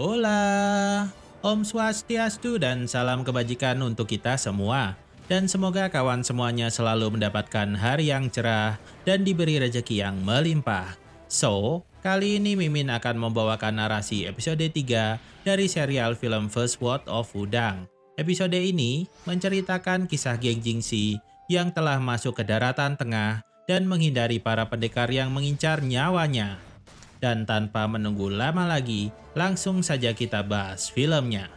Hola, Om Swastiastu dan salam kebajikan untuk kita semua. Dan semoga kawan semuanya selalu mendapatkan hari yang cerah dan diberi rezeki yang melimpah. So, kali ini Mimin akan membawakan narasi episode 3 dari serial film First Sword of Wudang. Episode ini menceritakan kisah geng Jingxi yang telah masuk ke daratan tengah dan menghindari para pendekar yang mengincar nyawanya. Dan tanpa menunggu lama lagi, langsung saja kita bahas filmnya.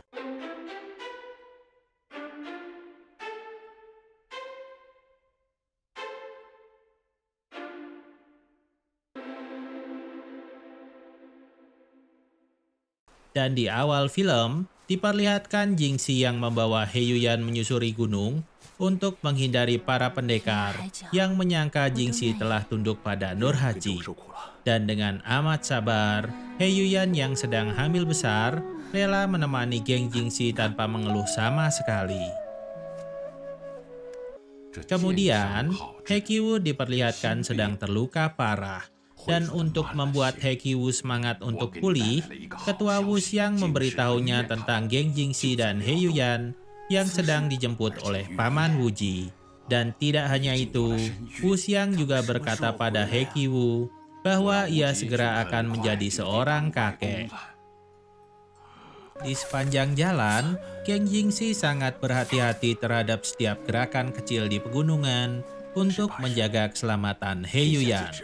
Dan di awal film, diperlihatkan Jingxi yang membawa He Yuyan menyusuri gunung untuk menghindari para pendekar yang menyangka Jingxi telah tunduk pada Nurhaci. Dan dengan amat sabar, He Yuyan yang sedang hamil besar rela menemani geng Jingxi tanpa mengeluh sama sekali. Kemudian, He Qiwu diperlihatkan sedang terluka parah. Dan untuk membuat He Qiwu semangat untuk pulih, Ketua Wuxiang memberitahunya tentang geng Jingxi dan He Yuyan yang sedang dijemput oleh Paman Wuji. Dan tidak hanya itu, Wuxiang juga berkata pada He Qiwu bahwa ia segera akan menjadi seorang kakek. Di sepanjang jalan, geng Jingxi sangat berhati-hati terhadap setiap gerakan kecil di pegunungan untuk menjaga keselamatan He Yuyan.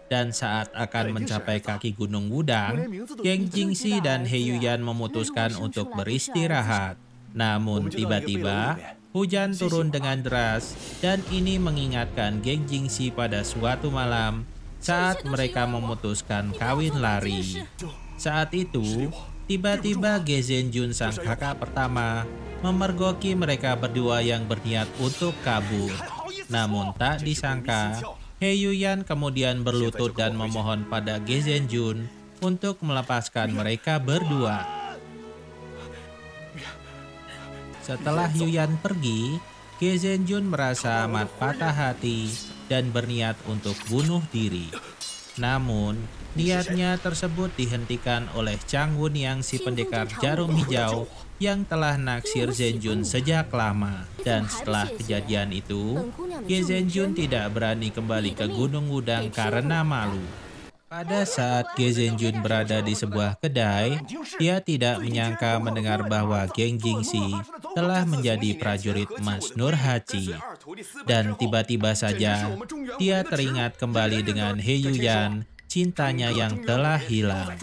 Dan saat akan mencapai kaki Gunung Wudang, geng Jingxi dan He Yuyan memutuskan untuk beristirahat. Namun tiba-tiba, hujan turun dengan deras dan ini mengingatkan geng Jingxi pada suatu malam saat mereka memutuskan kawin lari. Saat itu, tiba-tiba Ge Zhenjun sang kakak pertama memergoki mereka berdua yang berniat untuk kabur. Namun tak disangka, He Yuyan kemudian berlutut dan memohon pada Ge Zhenjun untuk melepaskan mereka berdua. Setelah Yuyan pergi, Ge Zhenjun merasa amat patah hati dan berniat untuk bunuh diri. Namun, niatnya tersebut dihentikan oleh Chang Wun yang si pendekar jarum hijau yang telah naksir Zhenjun sejak lama. Dan setelah kejadian itu, Ge Zhenjun tidak berani kembali ke Gunung Wudang karena malu. Pada saat Ge Zhenjun berada di sebuah kedai, dia tidak menyangka mendengar bahwa geng Jingxi telah menjadi prajurit emas Nurhaci. Dan tiba-tiba saja, dia teringat kembali dengan He Yuyan, cintanya yang telah hilang.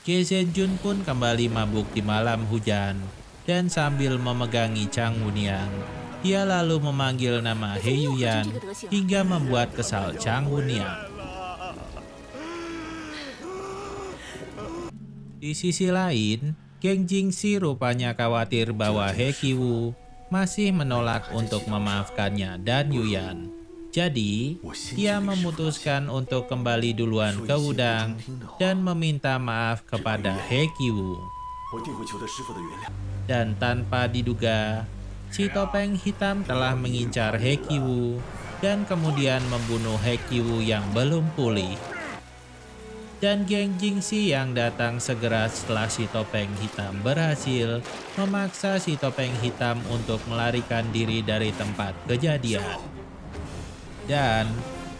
Ge Zhenjun pun kembali mabuk di malam hujan, dan sambil memegangi Chang Wuniang, dia lalu memanggil nama He Yuyan hingga membuat kesal Chang Wuniang. Di sisi lain, geng Jingxi rupanya khawatir bahwa He Qiwu masih menolak untuk memaafkannya dan Yuyan. Jadi, dia memutuskan untuk kembali duluan ke Wudang dan meminta maaf kepada He Qiwu. Dan tanpa diduga, si topeng hitam telah mengincar He Qiwu dan kemudian membunuh He Qiwu yang belum pulih. Dan geng Jingxi yang datang segera setelah si topeng hitam berhasil memaksa si topeng hitam untuk melarikan diri dari tempat kejadian. Dan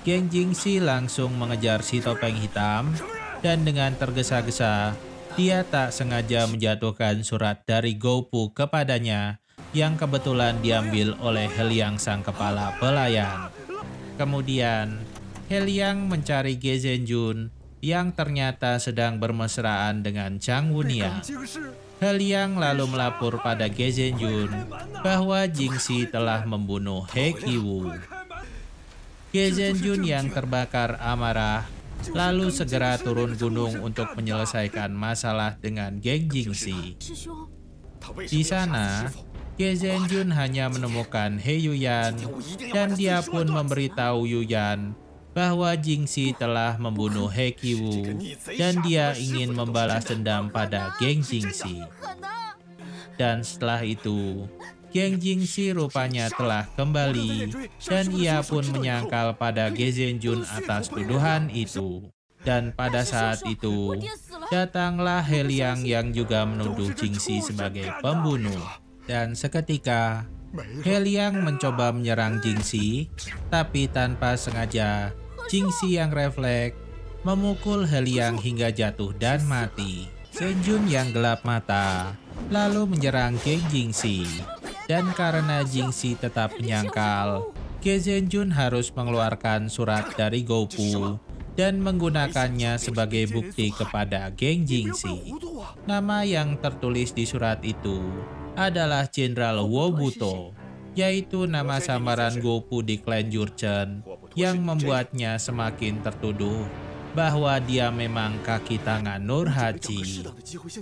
geng Jingxi langsung mengejar si topeng hitam dan dengan tergesa-gesa dia tak sengaja menjatuhkan surat dari Goupu kepadanya yang kebetulan diambil oleh He Liang sang kepala pelayan. Kemudian He Liang mencari Ge Zhenjun yang ternyata sedang bermesraan dengan Chang Wuniang. He Liang lalu melapor pada Ge Zhenjun bahwa Jingxi telah membunuh He Qiwu. Ge Zhenjun yang terbakar amarah lalu segera turun gunung untuk menyelesaikan masalah dengan geng Jingxi. Di sana, Ge Zhenjun hanya menemukan He Yuyan dan dia pun memberitahu Yuyan bahwa Jingxi telah membunuh He Qiwu dan dia ingin membalas dendam pada geng Jingxi. Dan setelah itu, geng Jingxi rupanya telah kembali dan ia pun menyangkal pada Ge Zhenjun atas tuduhan itu. Dan pada saat itu, datanglah He Liang yang juga menuduh Jingxi sebagai pembunuh. Dan seketika, He Liang mencoba menyerang Jingxi, tapi tanpa sengaja, Jingxi yang refleks memukul He Liang hingga jatuh dan mati. Shen Jun yang gelap mata lalu menyerang geng Jingxi. Dan karena Jingxi tetap menyangkal, Ge Zhenjun harus mengeluarkan surat dari Gou Pu dan menggunakannya sebagai bukti kepada geng Jingxi. Nama yang tertulis di surat itu adalah Jenderal Wo Buto, yaitu nama samaran Gou Pu di klan Jurchen yang membuatnya semakin tertuduh bahwa dia memang kaki tangan Nurhaci.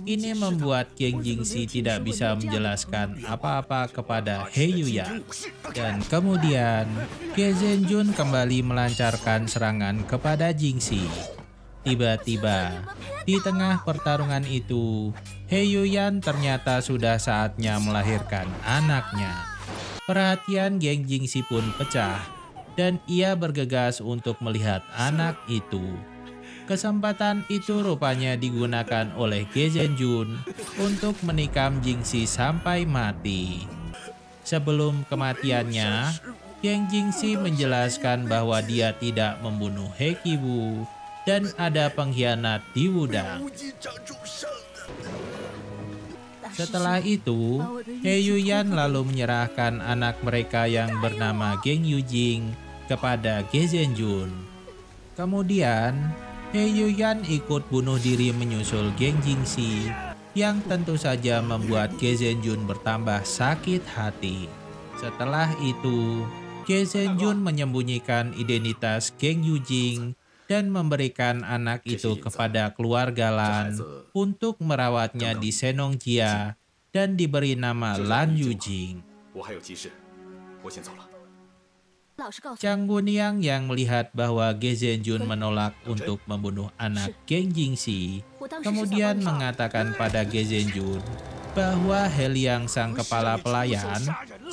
Ini membuat geng Jingxi tidak bisa menjelaskan apa-apa kepada He Yuyan. Dan kemudian, Ge Zhenjun kembali melancarkan serangan kepada Jingxi. Tiba-tiba, di tengah pertarungan itu, He Yuyan ternyata sudah saatnya melahirkan anaknya. Perhatian geng Jingxi pun pecah, dan ia bergegas untuk melihat anak itu. Kesempatan itu rupanya digunakan oleh Ge Zhenjun untuk menikam Jingxi sampai mati. Sebelum kematiannya, geng Jingxi menjelaskan bahwa dia tidak membunuh He Qiwu dan ada pengkhianat di Wudang. Setelah itu, He Yuyan lalu menyerahkan anak mereka yang bernama Geng Yujing kepada Ge Zhenjun. Kemudian, He Yuyan ikut bunuh diri menyusul geng Jingxi, yang tentu saja membuat Ge Zhenjun bertambah sakit hati. Setelah itu, Ge Zhenjun menyembunyikan identitas geng Yujing dan memberikan anak itu kepada keluarga Lan untuk merawatnya di Senongjia dan diberi nama Lan Yujing. Chang Gunyang yang melihat bahwa Ge Zhenjun menolak untuk membunuh anak geng Jingxi, kemudian mengatakan pada Ge Zhenjun bahwa He Liang sang kepala pelayan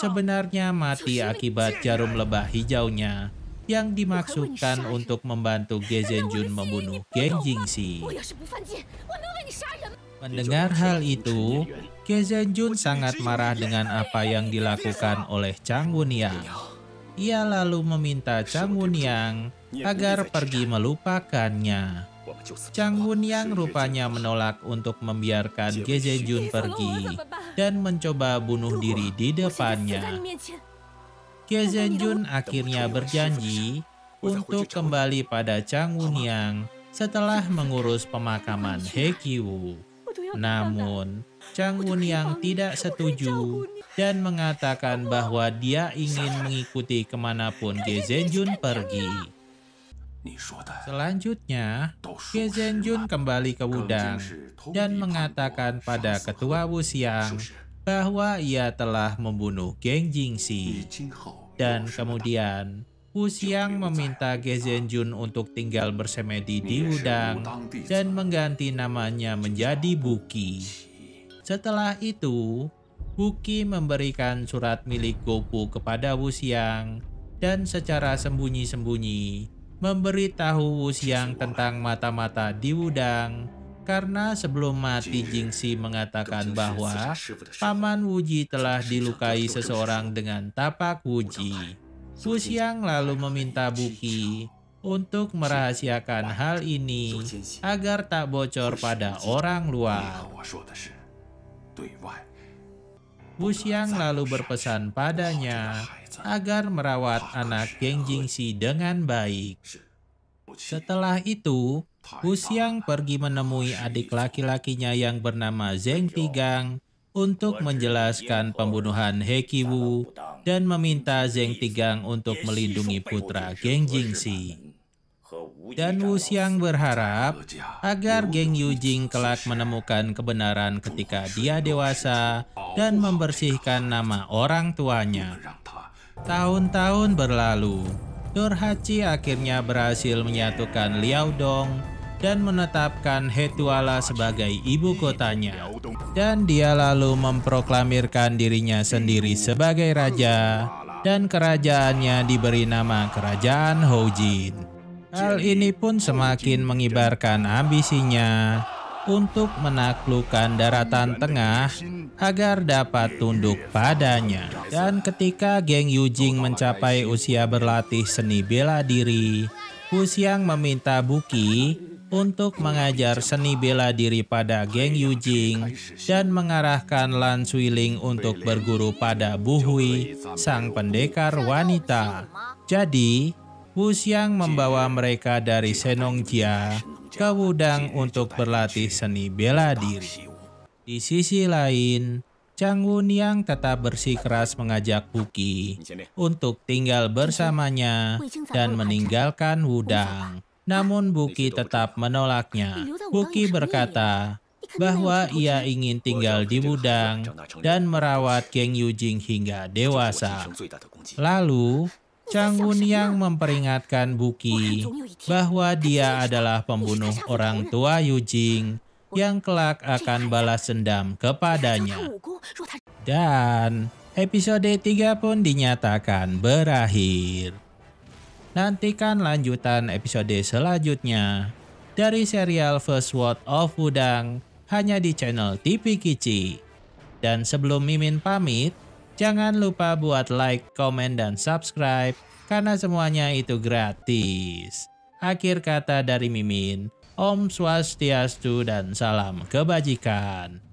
sebenarnya mati akibat jarum lebah hijaunya yang dimaksudkan untuk membantu Ge Zhenjun membunuh geng Jingxi. Mendengar hal itu, Ge Zhenjun sangat marah dengan apa yang dilakukan oleh Chang Gunyang. Ia lalu meminta Chang Gunyang agar pergi melupakannya. Chang Gunyang rupanya menolak untuk membiarkan Ge Zhenjun pergi dan mencoba bunuh diri di depannya. Ge Zhenjun akhirnya berjanji untuk kembali pada Chang Gunyang setelah mengurus pemakaman He Qiwu. Namun, Chang Gunyang tidak setuju dan mengatakan bahwa dia ingin mengikuti kemanapun Ge Zhenjun pergi. Selanjutnya, Ge Zhenjun kembali ke Wudang dan mengatakan pada ketua Wuxiang bahwa ia telah membunuh geng Jingxi. Dan kemudian, Wuxiang meminta Ge Zhenjun untuk tinggal bersemedi di Wudang dan mengganti namanya menjadi Buqi. Setelah itu, Buqi memberikan surat milik Gou Pu kepada Wuxiang dan secara sembunyi-sembunyi memberitahu Wuxiang tentang mata-mata di Wudang karena sebelum mati Jingxi mengatakan bahwa Paman Wuji telah dilukai seseorang dengan tapak Wuji. Wuxiang lalu meminta Buqi untuk merahasiakan hal ini agar tak bocor pada orang luar. Wuxiang lalu berpesan padanya agar merawat anak geng Jingxi dengan baik. Setelah itu, Wuxiang pergi menemui adik laki-lakinya yang bernama Zheng Tigang untuk menjelaskan pembunuhan He Qiwu dan meminta Zheng Tigang untuk melindungi putra geng Jingxi. Dan Wuxiang berharap agar geng Yujing kelak menemukan kebenaran ketika dia dewasa dan membersihkan nama orang tuanya. Tahun-tahun berlalu, Nurhaci akhirnya berhasil menyatukan Liaodong dan menetapkan Hetuala sebagai ibu kotanya. Dan dia lalu memproklamirkan dirinya sendiri sebagai raja dan kerajaannya diberi nama Kerajaan Houjin. Hal ini pun semakin mengibarkan ambisinya untuk menaklukkan daratan tengah agar dapat tunduk padanya. Dan ketika geng Yujing mencapai usia berlatih seni bela diri, Wu Xiang meminta Buki untuk mengajar seni bela diri pada geng Yujing dan mengarahkan Lan Suiling untuk berguru pada Bu Hui, sang pendekar wanita. Jadi, Wu Xiang membawa mereka dari Senongjia ke Wudang untuk berlatih seni bela diri. Di sisi lain, Chang Wuniang tetap bersikeras mengajak Buki untuk tinggal bersamanya dan meninggalkan Wudang. Namun Buki tetap menolaknya. Buki berkata bahwa ia ingin tinggal di Wudang dan merawat geng Yujing hingga dewasa. Lalu, Chang Wuniang memperingatkan Buki bahwa dia adalah pembunuh orang tua Yujing yang kelak akan balas dendam kepadanya. Dan episode 3 pun dinyatakan berakhir. Nantikan lanjutan episode selanjutnya dari serial First Sword of Wudang hanya di channel TV Kici. Dan sebelum Mimin pamit, jangan lupa buat like, komen, dan subscribe karena semuanya itu gratis. Akhir kata dari Mimin, Om Swastiastu dan salam kebajikan.